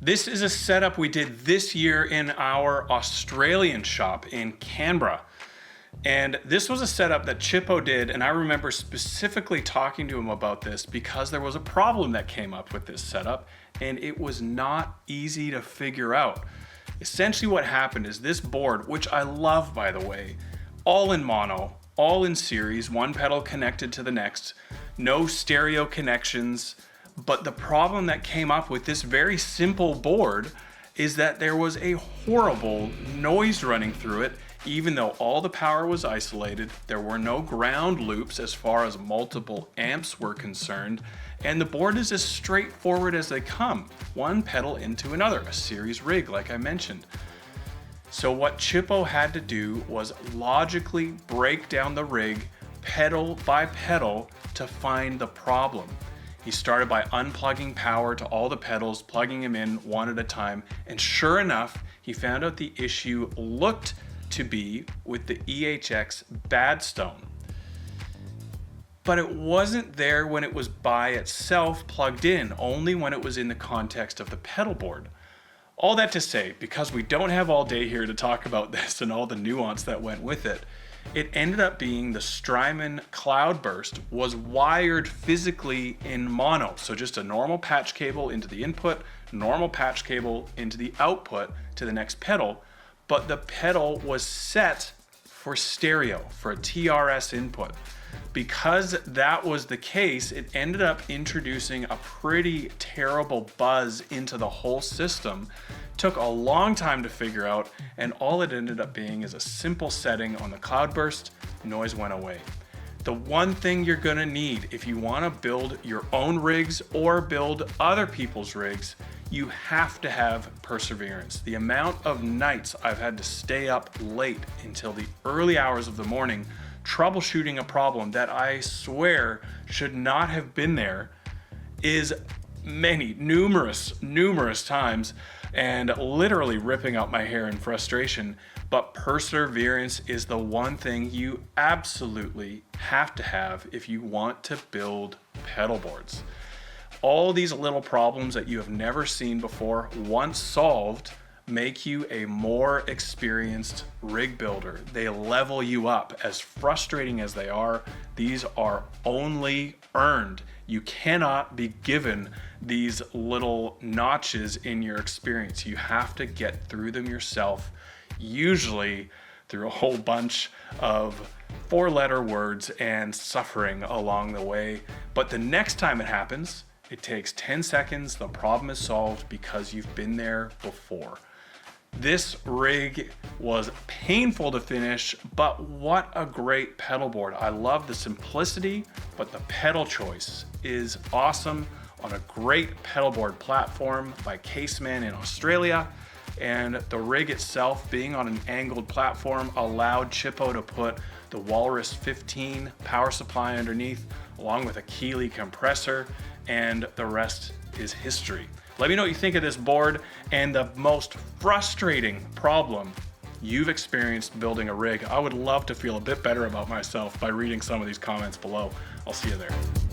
This is a setup we did this year in our Australian shop in Canberra. And this was a setup that Chippo did, and I remember specifically talking to him about this because there was a problem that came up with this setup, and it was not easy to figure out. Essentially what happened is this board, which I love by the way, all in mono, all in series, one pedal connected to the next, no stereo connections. But the problem that came up with this very simple board is that there was a horrible noise running through it. Even though all the power was isolated, there were no ground loops as far as multiple amps were concerned, and the board is as straightforward as they come, one pedal into another, a series rig like I mentioned. So what Chippo had to do was logically break down the rig pedal by pedal to find the problem. He started by unplugging power to all the pedals, plugging them in one at a time, and sure enough, he found out the issue looked to be with the EHX Badstone. But it wasn't there when it was by itself plugged in, only when it was in the context of the pedal board. All that to say, because we don't have all day here to talk about this and all the nuance that went with it, it ended up being the Strymon Cloudburst was wired physically in mono. So just a normal patch cable into the input, normal patch cable into the output to the next pedal, but the pedal was set for stereo, for a TRS input. Because that was the case, it ended up introducing a pretty terrible buzz into the whole system. Took a long time to figure out, and all it ended up being is a simple setting on the Cloudburst. Noise went away. The one thing you're gonna need if you wanna build your own rigs or build other people's rigs, you have to have perseverance. The amount of nights I've had to stay up late until the early hours of the morning troubleshooting a problem that I swear should not have been there is numerous times, and literally ripping out my hair in frustration. But perseverance is the one thing you absolutely have to have if you want to build pedal boards. All these little problems that you have never seen before, once solved, make you a more experienced rig builder. They level you up. As frustrating as they are, these are only earned. You cannot be given these little notches in your experience. You have to get through them yourself, usually through a whole bunch of four-letter words and suffering along the way. But the next time it happens, it takes 10 seconds, the problem is solved because you've been there before. This rig was painful to finish, but what a great pedal board. I love the simplicity, but the pedal choice is awesome on a great pedal board platform by Caseman in Australia. And the rig itself being on an angled platform allowed Chippo to put the Walrus 15 power supply underneath, along with a Keeley compressor, and the rest is history. Let me know what you think of this board and the most frustrating problem you've experienced building a rig. I would love to feel a bit better about myself by reading some of these comments below. I'll see you there.